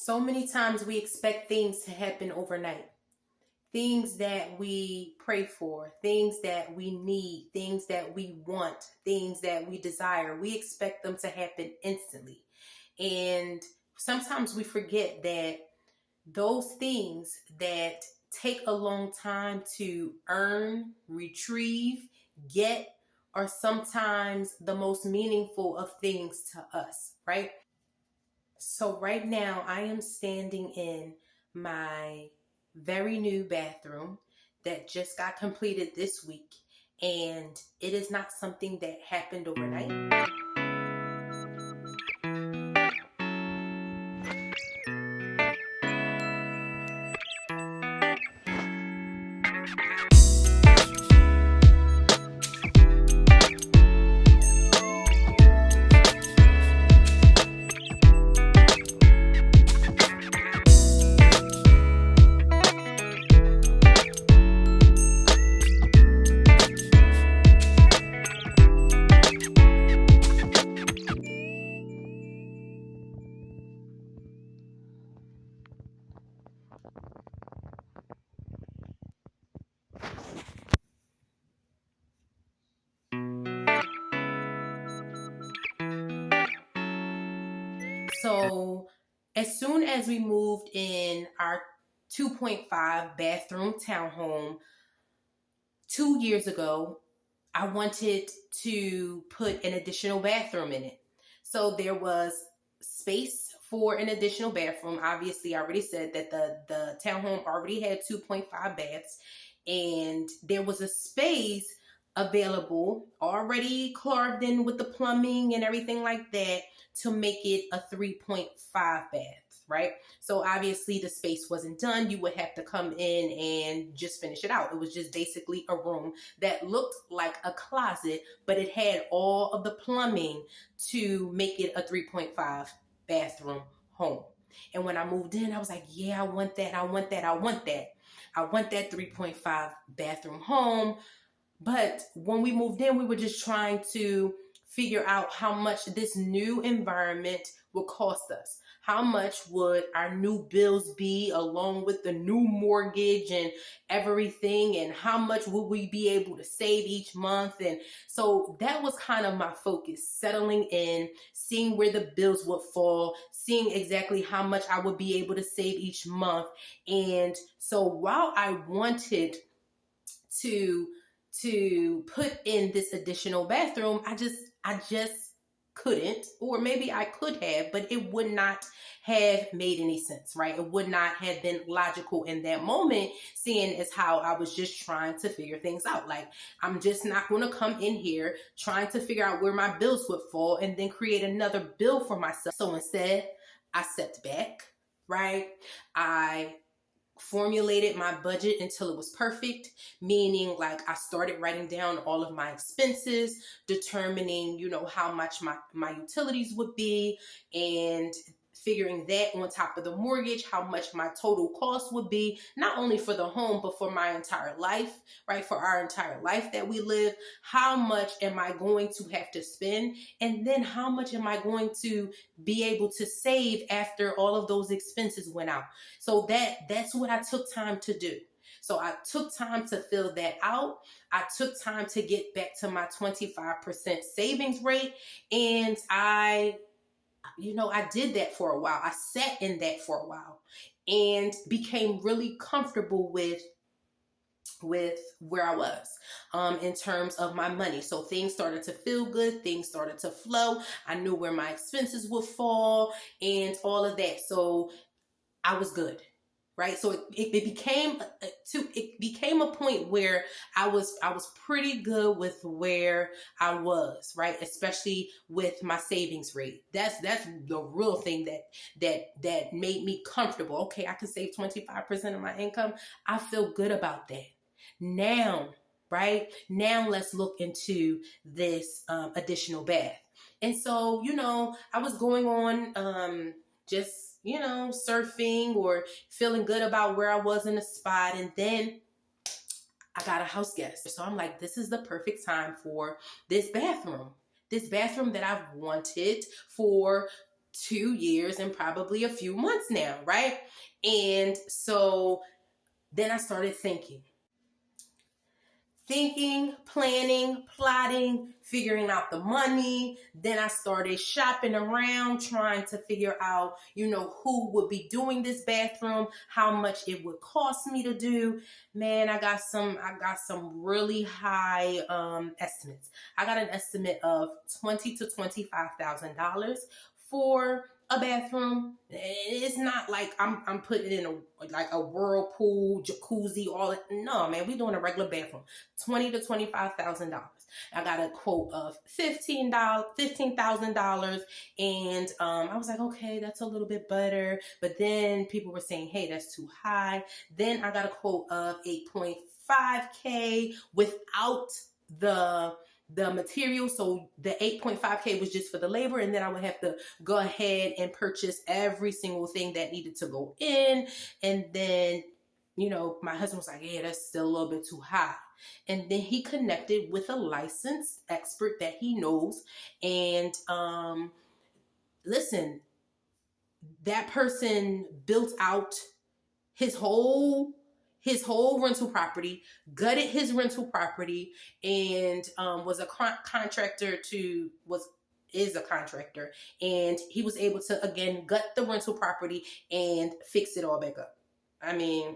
So many times we expect things to happen overnight. Things that we pray for, things that we need, things that we want, things that we desire. We expect them to happen instantly. And sometimes we forget that those things that take a long time to earn, retrieve, get, are sometimes the most meaningful of things to us, right? So right now I am standing in my very new bathroom that just got completed this week, and it is not something that happened overnight. So as soon as we moved in our 2.5 bathroom townhome 2 years ago, I wanted to put an additional bathroom in it. So there was space for an additional bathroom. Obviously, I already said that the townhome already had 2.5 baths, and there was a space available already carved in with the plumbing and everything like that to make it a 3.5 baths, right? So obviously the space wasn't done. You would have to come in and just finish it out. It was just basically a room that looked like a closet, but it had all of the plumbing to make it a 3.5 bathroom home. And when I moved in, I was like, yeah, I want that. I want that. I want that. I want that 3.5 bathroom home. But when we moved in, we were just trying to figure out how much this new environment would cost us. How much would our new bills be along with the new mortgage and everything? And how much would we be able to save each month? And so that was kind of my focus, settling in, seeing where the bills would fall, seeing exactly how much I would be able to save each month. And so while I wanted to put in this additional bathroom, I just couldn't, or maybe I could have, but it would not have made any sense, right? It would not have been logical in that moment, seeing as how I was just trying to figure things out. Like, I'm just not going to come in here trying to figure out where my bills would fall and then create another bill for myself. So instead, I stepped back, right? I formulated my budget until it was perfect, meaning like I started writing down all of my expenses, determining, how much my utilities would be, and figuring that on top of the mortgage, how much my total cost would be, not only for the home, but for my entire life, right? For our entire life that we live. How much am I going to have to spend? And then how much am I going to be able to save after all of those expenses went out? So that's what I took time to do. So I took time to fill that out. I took time to get back to my 25% savings rate. And I did that for a while. I sat in that for a while and became really comfortable with where I was in terms of my money. So things started to feel good. Things started to flow. I knew where my expenses would fall and all of that. So I was good, right? So it became a point where I was pretty good with where I was, right? Especially with my savings rate. That's the real thing that made me comfortable. Okay, I can save 25% of my income. I feel good about that. Now, right? Now let's look into this additional bath. And so, I was going on just, surfing or feeling good about where I was in the spot. And then I got a house guest. So I'm like, this is the perfect time for this bathroom. This bathroom that I've wanted for 2 years and probably a few months now, right? And so then I started thinking, planning, plotting, figuring out the money. Then I started shopping around, trying to figure out, who would be doing this bathroom, how much it would cost me to do. Man, I got some really high estimates. I got an estimate of $20,000 to $25,000 for a bathroom. It's not like I'm putting in a whirlpool, jacuzzi, all that. No, man, we doing a regular bathroom. $20,000 to $25,000. I got a quote of $15,000, and I was like, okay, that's a little bit better. But then people were saying, hey, that's too high. Then I got a quote of $8.5K without the material. So the $8.5K was just for the labor, and then I would have to go ahead and purchase every single thing that needed to go in. And then, my husband was like, yeah, that's still a little bit too high. And then he connected with a licensed expert that he knows. And listen, that person built out his whole rental property, gutted his rental property, and was a contractor is a contractor. And he was able to, again, gut the rental property and fix it all back up. I mean,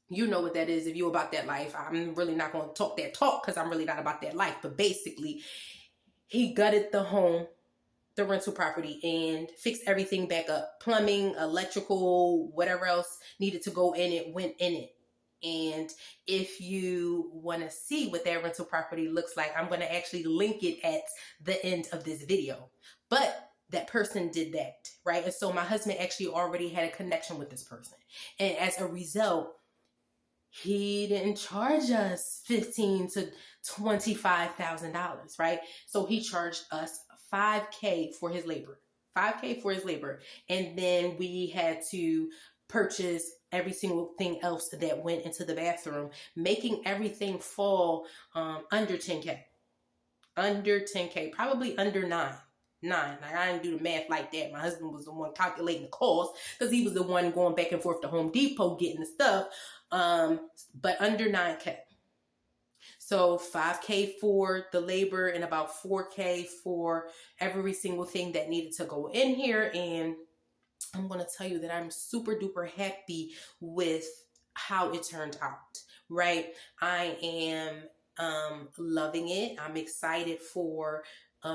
you know what that is if you're about that life. I'm really not going to talk that talk because I'm really not about that life. But basically, he gutted the rental property, and fixed everything back up. Plumbing, electrical, whatever else needed to go in it, went in it. And if you want to see what that rental property looks like, I'm going to actually link it at the end of this video. But that person did that, right? And so my husband actually already had a connection with this person. And as a result, he didn't charge us $15,000 to $25,000, right? So he charged us $5K for his labor. $5K for his labor. And then we had to purchase every single thing else that went into the bathroom, making everything fall under $10K. Under $10K, probably under $9. Like, I didn't do the math like that. My husband was the one calculating the cost because he was the one going back and forth to Home Depot getting the stuff. But under $9K. So $5K for the labor and about $4K for every single thing that needed to go in here. And I'm going to tell you that I'm super duper happy with how it turned out, right? I am loving it. I'm excited for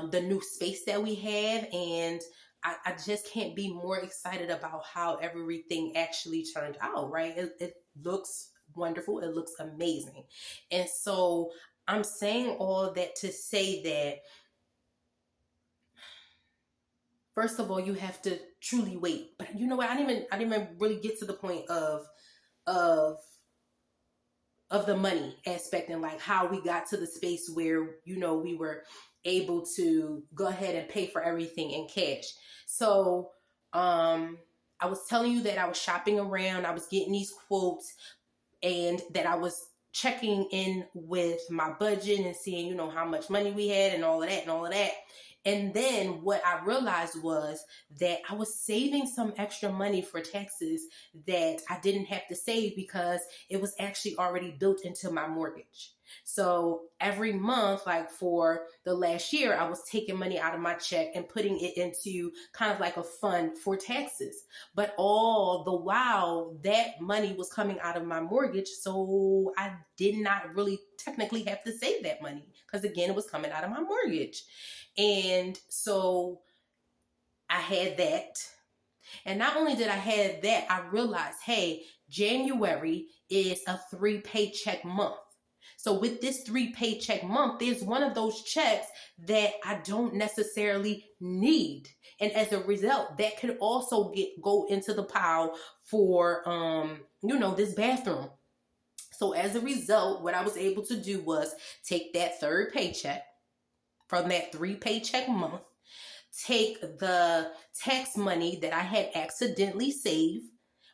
the new space that we have, and I just can't be more excited about how everything actually turned out, right? It looks wonderful. It looks amazing. And so I'm saying all that to say that, first of all, you have to truly wait. But you know what? I didn't even really get to the point of the money aspect and like how we got to the space where, we were able to go ahead and pay for everything in cash. So, I was telling you that I was shopping around, I was getting these quotes, and that I was checking in with my budget and seeing, how much money we had and all of that. And then what I realized was that I was saving some extra money for taxes that I didn't have to save because it was actually already built into my mortgage. So every month, like for the last year, I was taking money out of my check and putting it into kind of like a fund for taxes. But all the while, that money was coming out of my mortgage. So I did not really technically have to save that money because, again, it was coming out of my mortgage. And so I had that. And not only did I have that, I realized, hey, January is a 3 paycheck month. So with this 3 paycheck month, there's one of those checks that I don't necessarily need. And as a result, that could also go into the pile for, this bathroom. So as a result, what I was able to do was take that 3rd paycheck from that 3 paycheck month, take the tax money that I had accidentally saved,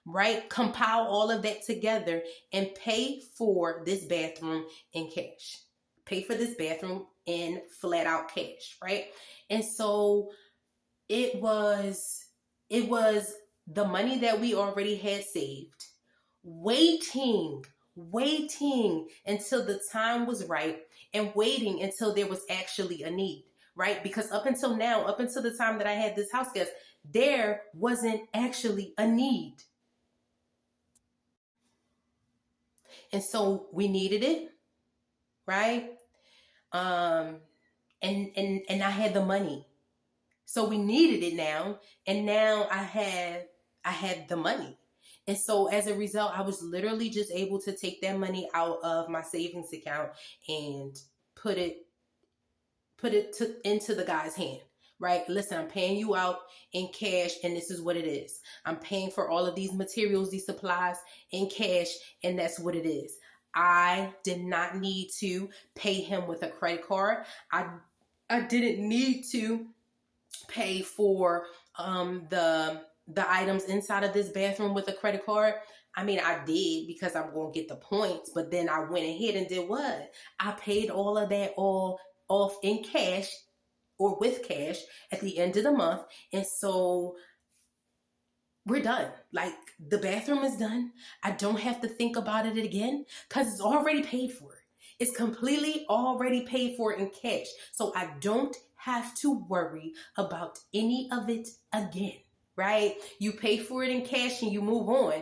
right? Compile all of that together and pay for this bathroom in cash. Pay for this bathroom in flat out cash, right? And so it was it was the money that we already had saved, waiting until the time was right, and waiting until there was actually a need, right? Because up until now, up until the time that I had this house guest, there wasn't actually a need. And so we needed it, right? Um and I had the money. So we needed it now, and now I had the money. And so as a result, I was literally just able to take that money out of my savings account and put it into the guy's hand. Right? Listen, I'm paying you out in cash, and this is what it is. I'm paying for all of these materials, these supplies in cash, and that's what it is. I did not need to pay him with a credit card. I didn't need to pay for the items inside of this bathroom with a credit card. I mean, I did because I'm going to get the points, but then I went ahead and did what? I paid all of that all off in cash or with cash at the end of the month. And so we're done. Like, the bathroom is done. I don't have to think about it again because it's already paid for. It's completely already paid for in cash. So I don't have to worry about any of it again, right? You pay for it in cash and you move on.